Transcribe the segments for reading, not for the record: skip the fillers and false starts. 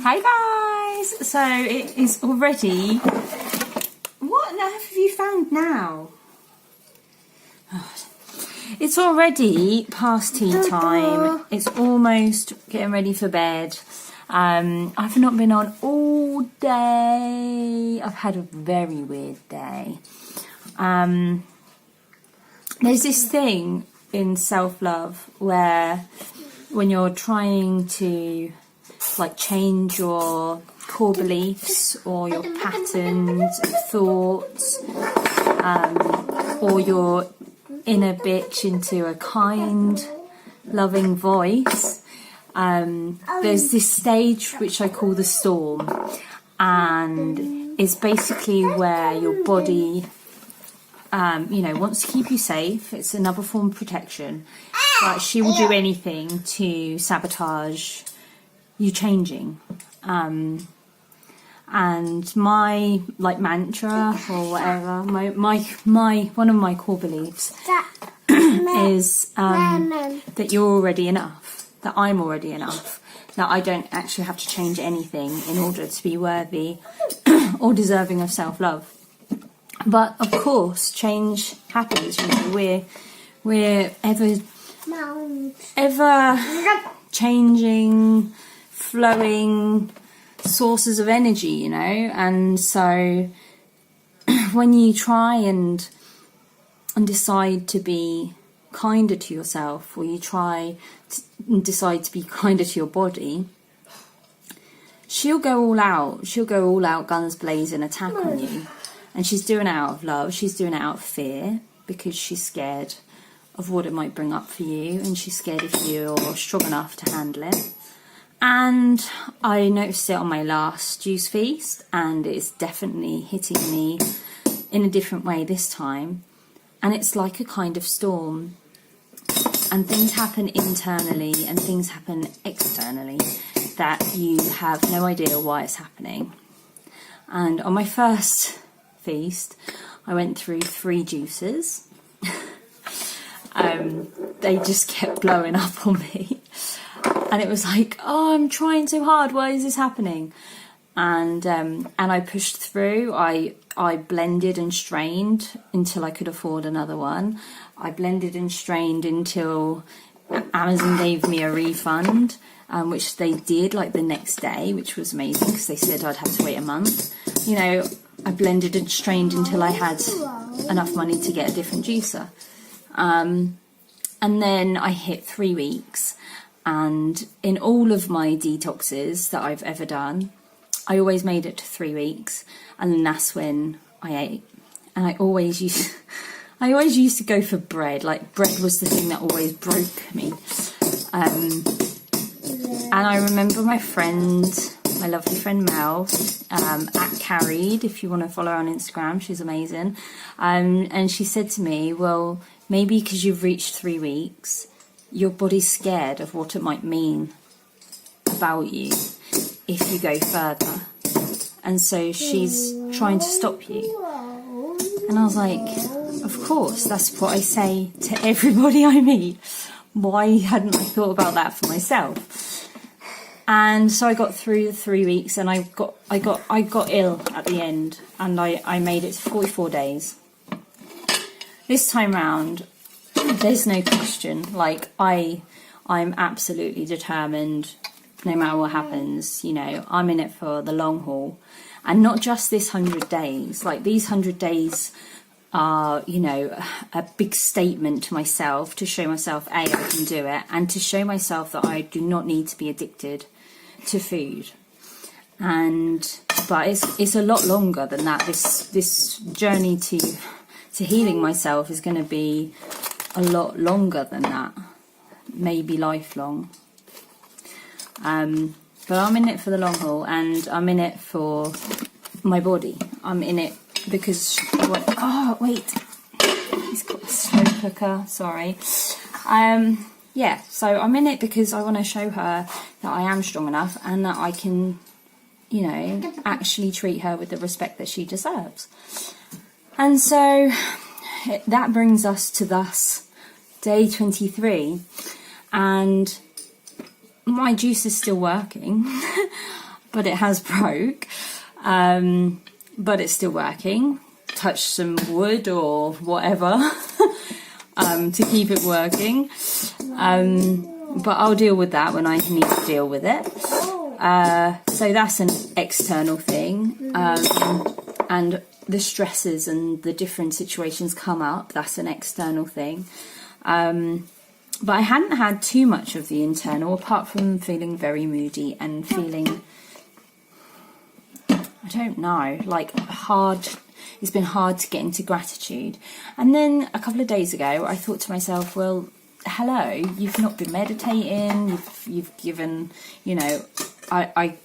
Hi guys! So it is already... What on earth have you found now? Oh, it's already past tea time. It's almost getting ready for bed. I've not been on all day. I've had a very weird day. There's this thing in self-love where when you're trying to like change your core beliefs or your patterns of thoughts, or your inner bitch into a kind, loving voice, there's this stage which I call the storm, and it's basically where your body wants to keep you safe. It's another form of protection, but she will do anything to sabotage you changing. And my mantra or whatever, my one of my core beliefs is that you're already enough, that I'm already enough, that I don't actually have to change anything in order to be worthy or deserving of self-love. But of course, change happens. We're ever changing, flowing sources of energy, and so when you try and decide to be kinder to yourself, or you try to decide to be kinder to your body, she'll go all out, guns blazing, attack on you. And she's doing it out of love, she's doing it out of fear, because she's scared of what it might bring up for you, and she's scared if you're strong enough to handle it. And I noticed it on my last juice feast, and it's definitely hitting me in a different way this time. And it's like a kind of storm, and things happen internally and things happen externally that you have no idea why it's happening. And on my first feast, I went through 3 juices. They just kept blowing up on me, and it was like, oh, I'm trying so hard, why is this happening? And I pushed through. I blended and strained until I could afford another one. I blended and strained until Amazon gave me a refund, which they did like the next day, which was amazing because they said I'd have to wait a month. I blended and strained until I had enough money to get a different juicer. And then I hit 3 weeks, and in all of my detoxes that I've ever done, I always made it to 3 weeks, and then that's when I ate. And I always used to go for bread. Like, bread was the thing that always broke me. And I remember my lovely friend Mel, at Carried, if you want to follow her on Instagram, she's amazing. And she said to me, well, maybe because you've reached 3 weeks, your body's scared of what it might mean about you if you go further. And so she's trying to stop you. And I was like, of course, that's what I say to everybody I meet. Why hadn't I thought about that for myself? And so I got through the 3 weeks, and I got ill at the end, and I made it to 44 days. This time round, there's no question. Like, I'm absolutely determined, no matter what happens. I'm in it for the long haul, and not just this 100 days. Like, these 100 days are, a big statement to myself, to show myself, I can do it, and to show myself that I do not need to be addicted to food. But it's a lot longer than that. This journey to healing myself is going to be a lot longer than that, maybe lifelong. But I'm in it for the long haul, and I'm in it for my body. I'm in it because oh wait, he's got a slow cooker, sorry. Yeah, so I'm in it because I want to show her that I am strong enough, and that I can actually treat her with the respect that she deserves. And so that brings us to day 23, and my juice is still working. but it has broke. But it's still working. Touch some wood or whatever to keep it working. But I'll deal with that when I need to deal with it. So that's an external thing. And the stresses and the different situations come up. That's an external thing. But I hadn't had too much of the internal, apart from feeling very moody and feeling, I don't know, like hard. It's been hard to get into gratitude. And then a couple of days ago, I thought to myself, well, hello, you've not been meditating. You've given, you know, I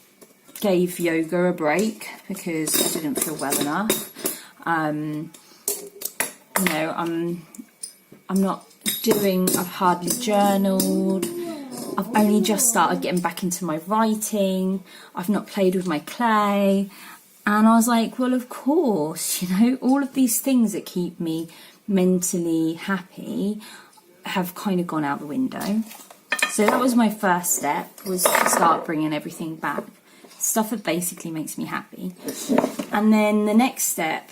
gave yoga a break because I didn't feel well enough. You know, I'm not doing. I've hardly journaled. I've only just started getting back into my writing. I've not played with my clay. And I was like, well, of course, you know, all of these things that keep me mentally happy have kind of gone out the window. So that was my first step, was to start bringing everything back. Stuff that basically makes me happy. And then the next step,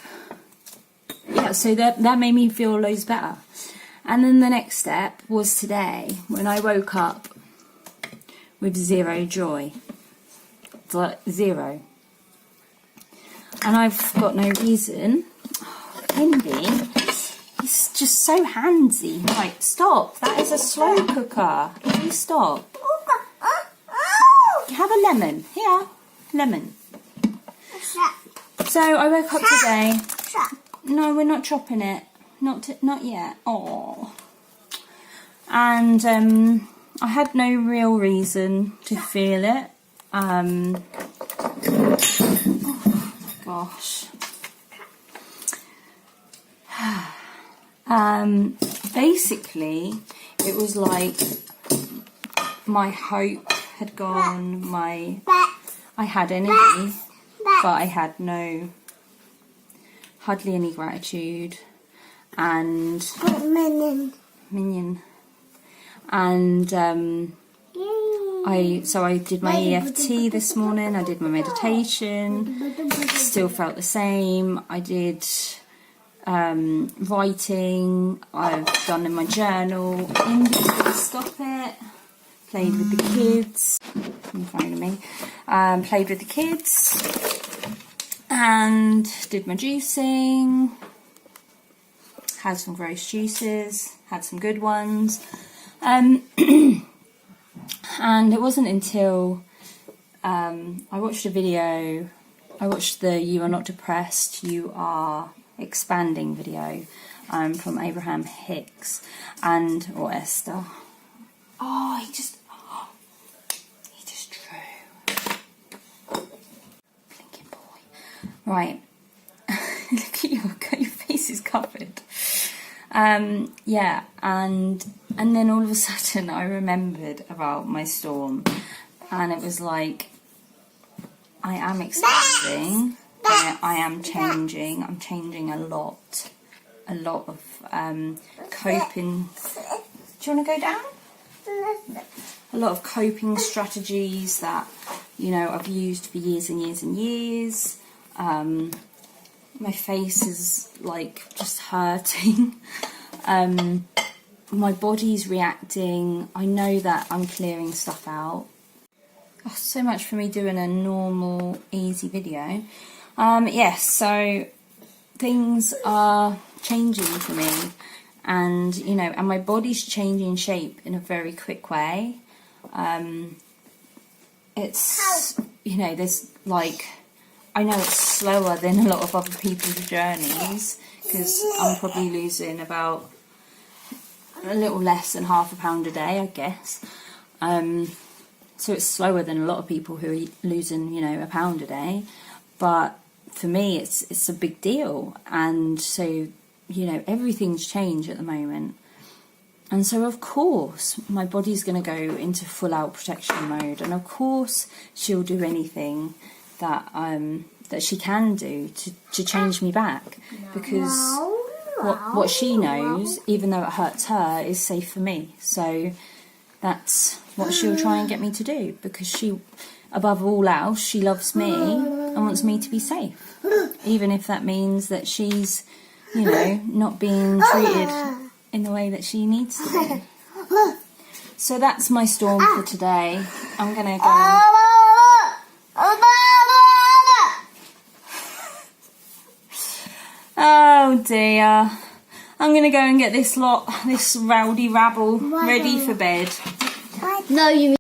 yeah, so that made me feel loads better. And then the next step was today, when I woke up with zero joy. Zero. And I've got no reason. Oh, Indy, he's just so handsy. Right, stop. That is a slow cooker. Please stop. Have a lemon. Here, lemon. So I woke up today. No, we're not chopping it. Not yet. Oh. And I had no real reason to feel it. Oh, gosh. Basically, it was like my hope had gone, I had energy, but I had hardly any gratitude, and minion. And I did my EFT this morning, I did my meditation, still felt the same. I did writing, I've done in my journal. Stop it. Played with the kids in front of me. Played with the kids and did my juicing. Had some gross juices, had some good ones. And it wasn't until I watched a video, I watched the You Are Not Depressed, You Are Expanding video from Abraham Hicks or Esther. Oh, he just drew. Blinking boy. Right. Look at your face is covered. Yeah, and then all of a sudden I remembered about my storm, and it was like, I am expanding, I am changing, I'm changing a lot of coping. Do you want to go down? A lot of coping strategies that, you know, I've used for years and years and years. My face is like just hurting. My body's reacting. I know that I'm clearing stuff out. Oh, so much for me doing a normal, easy video. Yes, so things are changing for me, and you know, and my body's changing shape in a very quick way. It's, you know, there's like, I know it's slower than a lot of other people's journeys, because I'm probably losing about a little less than £0.5 pound a day, I guess. So it's slower than a lot of people who are losing, you know, £1 a day. But for me, it's a big deal. And so, you know, everything's changed at the moment. And so, of course, my body's going to go into full-out protection mode. And, of course, she'll do anything that she can do to change me back. Because what she knows, even though it hurts her, is safe for me. So that's what she'll try and get me to do. Because she, above all else, she loves me and wants me to be safe. Even if that means that she's, you know, not being treated in the way that she needs to be. So that's my storm for today. I'm going to go... Oh dear. I'm going to go and get this rowdy rabble ready for bed. No, you